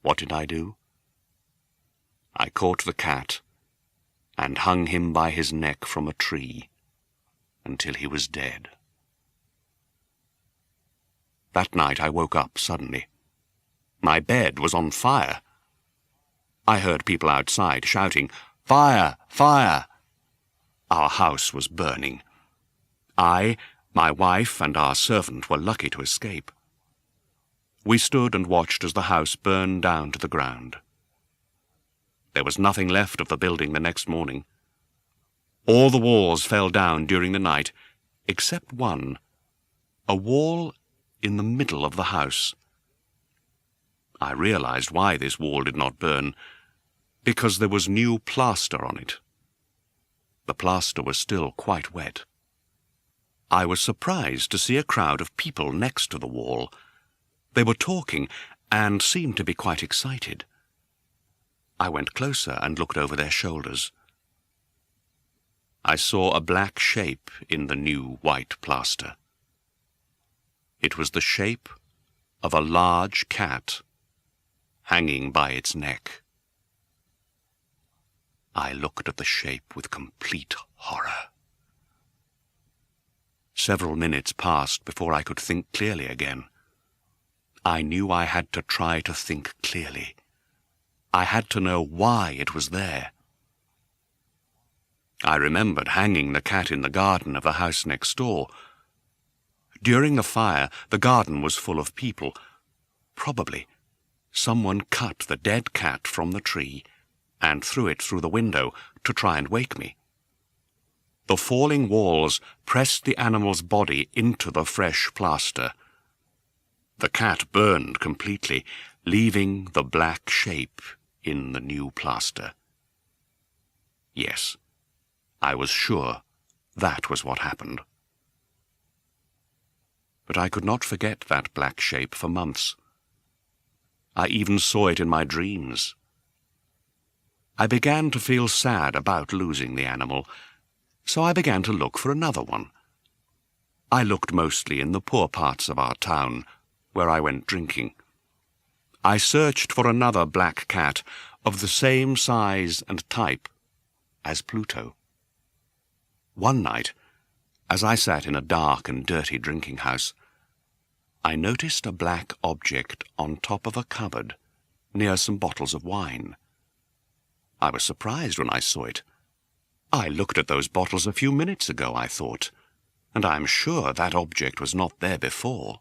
What did I do? I caught the cat and hung him by his neck from a tree until he was dead. That night I woke up suddenly. My bed was on fire. I heard people outside shouting, "Fire! Fire!" Our house was burning. I, my wife, and our servant were lucky to escape. We stood and watched as the house burned down to the ground. There was nothing left of the building the next morning. All the walls fell down during the night, except one, a wall in the middle of the house. I realized why this wall did not burn, because there was new plaster on it. The plaster was still quite wet. I was surprised to see a crowd of people next to the wall. They were talking and seemed to be quite excited. I went closer and looked over their shoulders. I saw a black shape in the new white plaster. It was the shape of a large cat hanging by its neck. I looked at the shape with complete horror. Several minutes passed before I could think clearly again. I knew I had to try to think clearly. I had to know why it was there. I remembered hanging the cat in the garden of the house next door. During the fire, the garden was full of people. Probably someone cut the dead cat from the tree and threw it through the window to try and wake me. The falling walls pressed the animal's body into the fresh plaster. The cat burned completely, leaving the black shape in the new plaster. Yes, I was sure that was what happened. But I could not forget that black shape for months. I even saw it in my dreams. I began to feel sad about losing the animal, so I began to look for another one. I looked mostly in the poor parts of our town, where I went drinking. I searched for another black cat of the same size and type as Pluto. One night, as I sat in a dark and dirty drinking house, I noticed a black object on top of a cupboard near some bottles of wine. I was surprised when I saw it. I looked at those bottles a few minutes ago, I thought, and I am sure that object was not there before.